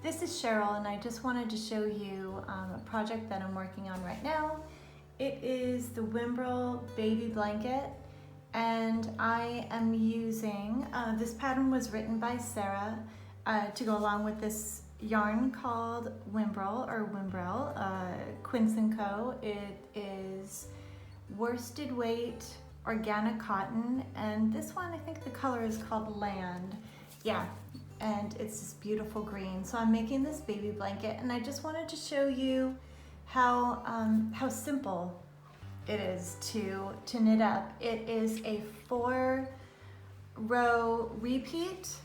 This is Cheryl, and I just wanted to show you a project that I'm working on right now. It is the Whimbrel baby blanket, and I am using, this pattern was written by Sarah to go along with this yarn called Whimbrel or Whimbrel, Quince & Co. It is worsted weight organic cotton, and this one, I think the color is called Land. Yeah, and it's this beautiful green. So I'm making this baby blanket, and I just wanted to show you how simple it is to knit up. It is a 4-row repeat,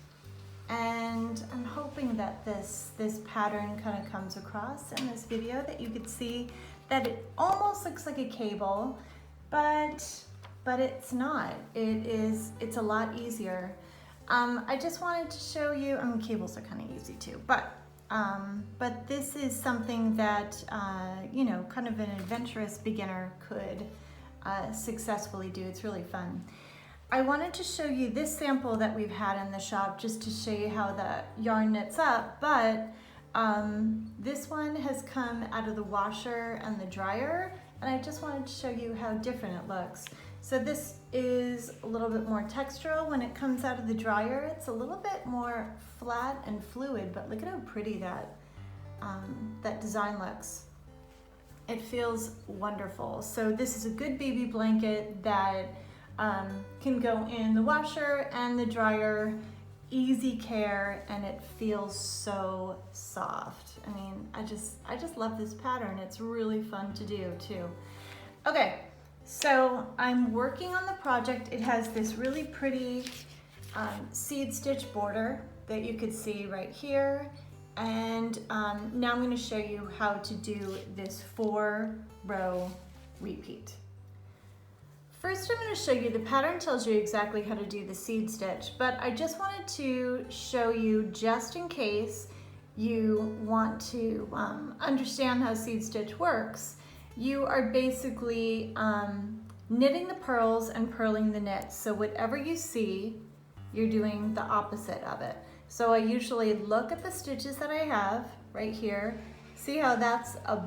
and I'm hoping that this pattern kind of comes across in this video, that you could see that it almost looks like a cable, but it's not. It's a lot easier. I just wanted to show you, cables are kind of easy too, but this is something that, you know, kind of an adventurous beginner could successfully do. It's really fun. I wanted to show you this sample that we've had in the shop just to show you how the yarn knits up, but this one has come out of the washer and the dryer, and I just wanted to show you how different it looks. So this is a little bit more textural. When it comes out of the dryer, it's a little bit more flat and fluid, but look at how pretty that, that design looks. It feels wonderful. So this is a good baby blanket that can go in the washer and the dryer, easy care, and it feels so soft. I mean, I just love this pattern. It's really fun to do too. Okay. So I'm working on the project. It has this really pretty seed stitch border that you could see right here. And now I'm going to show you how to do this 4-row repeat. First, I'm going to show you, the pattern tells you exactly how to do the seed stitch, but I just wanted to show you, just in case you want to understand how seed stitch works. You are basically knitting the pearls and purling the knits. So whatever you see, you're doing the opposite of it. So I usually look at the stitches that I have right here. See how that's a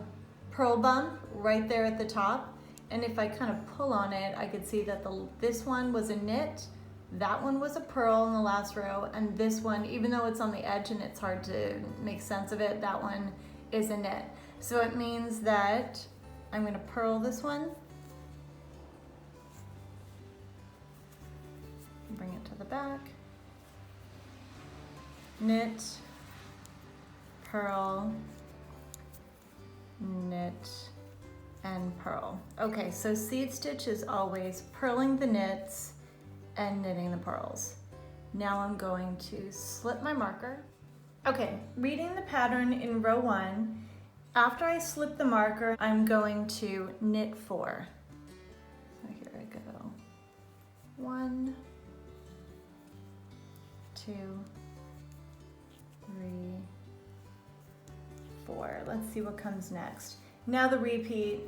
purl bump right there at the top? And if I kind of pull on it, I could see that this one was a knit, that one was a purl in the last row, and this one, even though it's on the edge and it's hard to make sense of it, that one is a knit. So it means that I'm going to purl this one, bring it to the back, knit, purl, knit, and purl. Okay, so seed stitch is always purling the knits and knitting the pearls. Now I'm going to slip my marker. Okay, reading the pattern in row 1, after I slip the marker, I'm going to knit 4. So here I go. 1, 2, 3, 4. Let's see what comes next. Now the repeat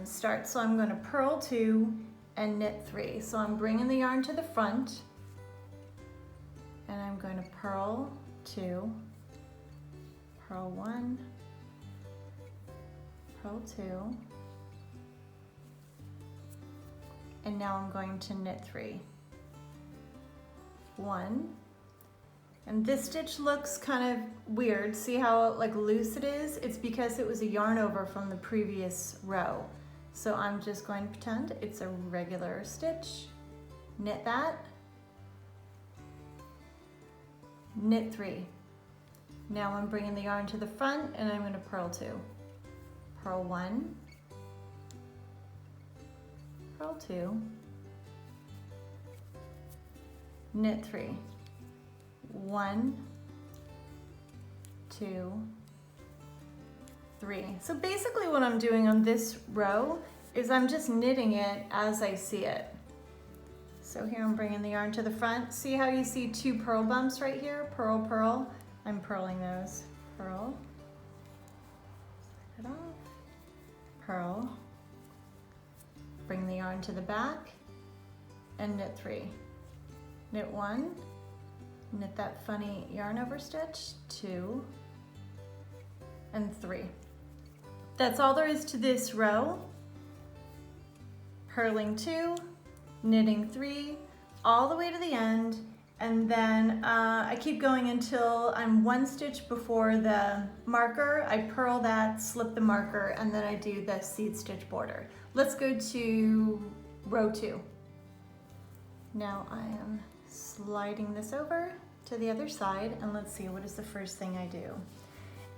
starts. So I'm going to purl 2 and knit 3. So I'm bringing the yarn to the front, and I'm going to purl 2, purl 1, purl 2, and now I'm going to knit 3. 1, and this stitch looks kind of weird. See how like loose it is? It's because it was a yarn over from the previous row. So I'm just going to pretend it's a regular stitch, knit that, knit 3. Now I'm bringing the yarn to the front, and I'm going to purl 2. Purl 1, purl 2, knit 3. 1, 2, 3. So basically what I'm doing on this row is I'm just knitting it as I see it. So here I'm bringing the yarn to the front. See how you see 2 purl bumps right here? Purl, purl. I'm purling those. Purl. Slip it off. Purl. Bring the yarn to the back and knit 3. Knit 1, knit that funny yarn over stitch, 2, and 3. That's all there is to this row. Purling 2, knitting 3, all the way to the end, and then I keep going until I'm 1 stitch before the marker. I purl that, slip the marker, and then I do the seed stitch border. Let's go to row 2. Now I am sliding this over to the other side, and let's see, what is the first thing I do?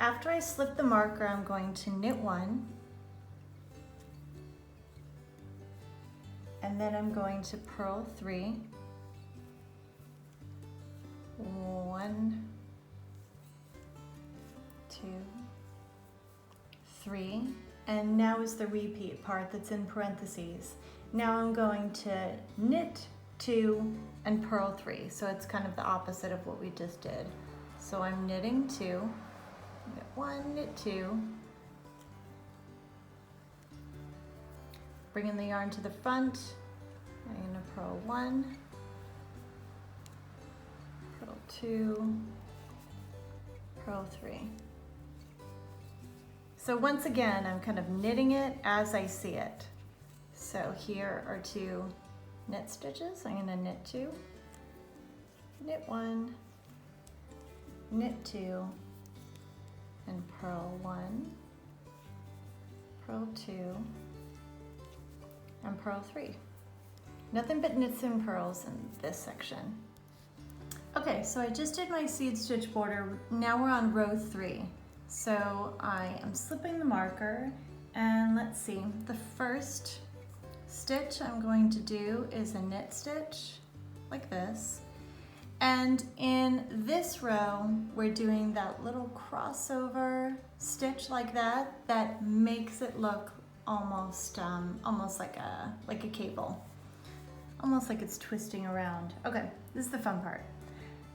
After I slip the marker, I'm going to knit 1, and then I'm going to purl 3, 1, 2, 3, and now is the repeat part that's in parentheses. Now I'm going to knit 2 and purl 3, so it's kind of the opposite of what we just did. So I'm knitting 2, knit 1, knit 2, bringing the yarn to the front. I'm going to purl 1, purl 2, purl 3. So once again, I'm kind of knitting it as I see it. So here are 2 knit stitches. I'm going to knit 2, knit 1, knit 2, and purl 1, purl 2, and purl 3. Nothing but knits and purls in this section. Okay, so I just did my seed stitch border. Now we're on row 3. So I am slipping the marker, and let's see, the first stitch I'm going to do is a knit stitch like this, and in this row we're doing that little crossover stitch like that makes it look almost like a cable, almost like it's twisting around. Okay, this is the fun part.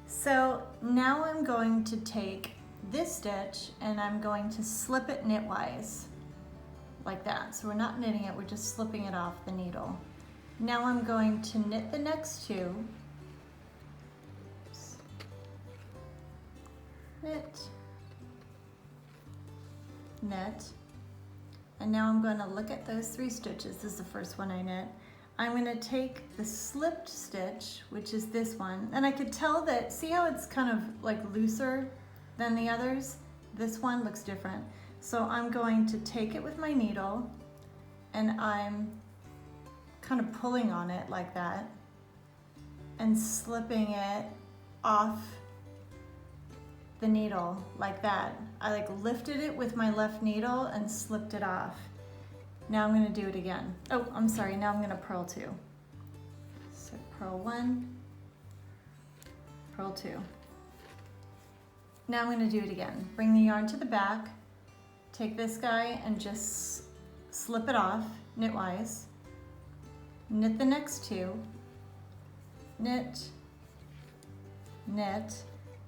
So now I'm going to take this stitch and I'm going to slip it knitwise like that. So we're not knitting it, we're just slipping it off the needle. Now I'm going to knit the next 2. Oops. Knit, knit, and now I'm going to look at those 3 stitches. This is the first one I knit. I'm going to take the slipped stitch, which is this one, and I could tell that, see how it's kind of like looser than the others? This one looks different. So I'm going to take it with my needle and I'm kind of pulling on it like that and slipping it off the needle like that. I like lifted it with my left needle and slipped it off. Now I'm going to do it again. Oh, I'm sorry, now I'm going to purl 2. So purl 1, purl 2. Now I'm going to do it again. Bring the yarn to the back, take this guy and just slip it off knitwise, knit the next 2, knit, knit,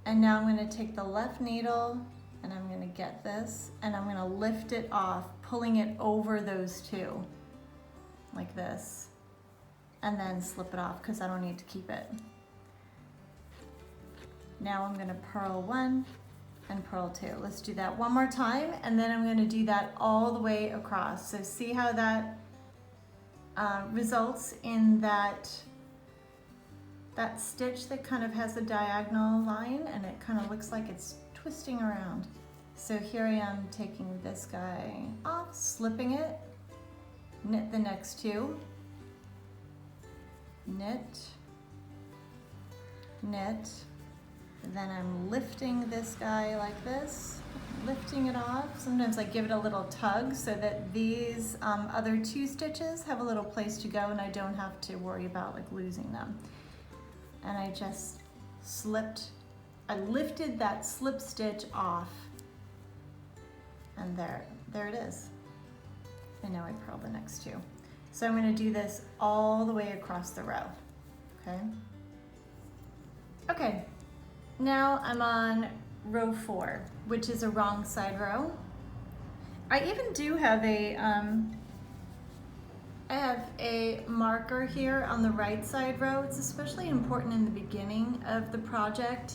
and now I'm going to take the left needle and I'm going to get this and I'm going to lift it off, pulling it over those 2 like this, and then slip it off because I don't need to keep it. Now I'm going to purl 1 and purl 2. Let's do that one more time, and then I'm going to do that all the way across. So see how that results in that stitch that kind of has a diagonal line and it kind of looks like it's twisting around. So here I am taking this guy off, slipping it, knit the next 2, knit, knit, then I'm lifting this guy like this, lifting it off. Sometimes I give it a little tug so that these other 2 stitches have a little place to go and I don't have to worry about like losing them. And I just I lifted that slip stitch off, and there it is. And now I purl the next 2. So I'm going to do this all the way across the row, okay? Okay, now I'm on row 4, which is a wrong side row. I even do have a marker here on the right side row. It's especially important in the beginning of the project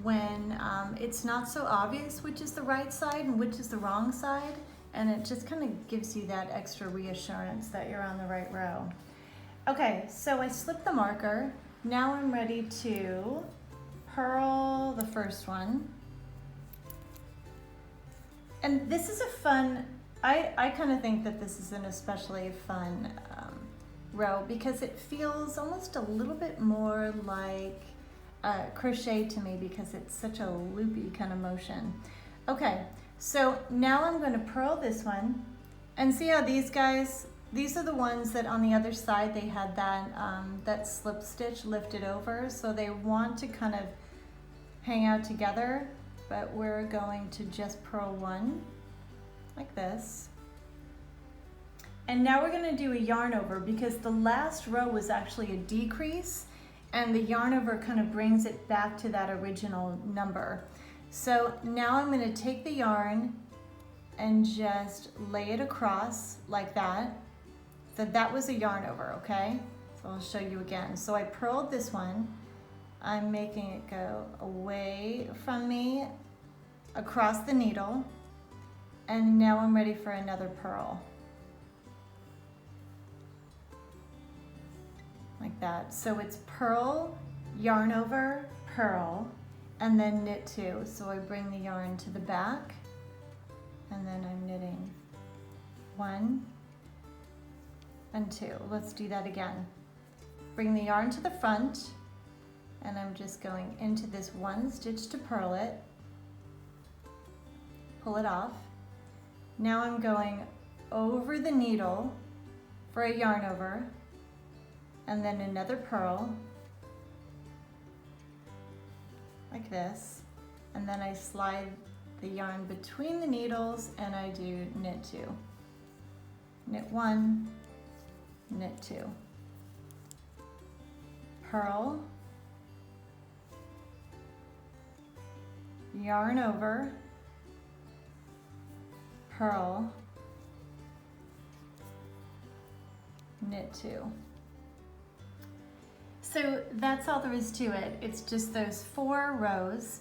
when it's not so obvious which is the right side and which is the wrong side, and it just kind of gives you that extra reassurance that you're on the right row. Okay, so I slipped the marker. Now I'm ready to purl the first one. And this is a fun, I kind of think that this is an especially fun row because it feels almost a little bit more like crochet to me because it's such a loopy kind of motion. Okay, so now I'm going to purl this one and see how these guys, these are the ones that on the other side they had that, that slip stitch lifted over, so they want to kind of hang out together, but we're going to just purl one like this. And now we're going to do a yarn over because the last row was actually a decrease, and the yarn over kind of brings it back to that original number. So now I'm going to take the yarn and just lay it across like that. So that was a yarn over, okay? So I'll show you again. So I purled this one. I'm making it go away from me across the needle, and now I'm ready for another purl. Like that. So it's purl, yarn over, purl, and then knit two. So I bring the yarn to the back, and then I'm knitting one and two. Let's do that again. Bring the yarn to the front, and I'm just going into this one stitch to purl it, pull it off. Now I'm going over the needle for a yarn over, and then another purl like this, and then I slide the yarn between the needles and I do knit two. Knit one, knit two. Purl, yarn over, purl, knit two. So that's all there is to it. It's just those 4 rows.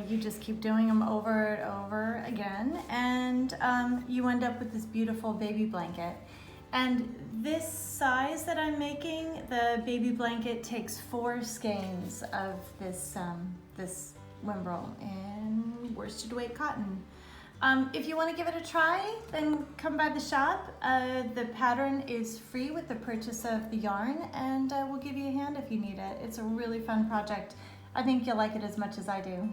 You just keep doing them over and over again, and you end up with this beautiful baby blanket. And this size that I'm making, the baby blanket, takes 4 skeins of this this Whimbrel in worsted weight cotton. If you want to give it a try, then come by the shop. The pattern is free with the purchase of the yarn, and we'll give you a hand if you need it. It's a really fun project. I think you'll like it as much as I do.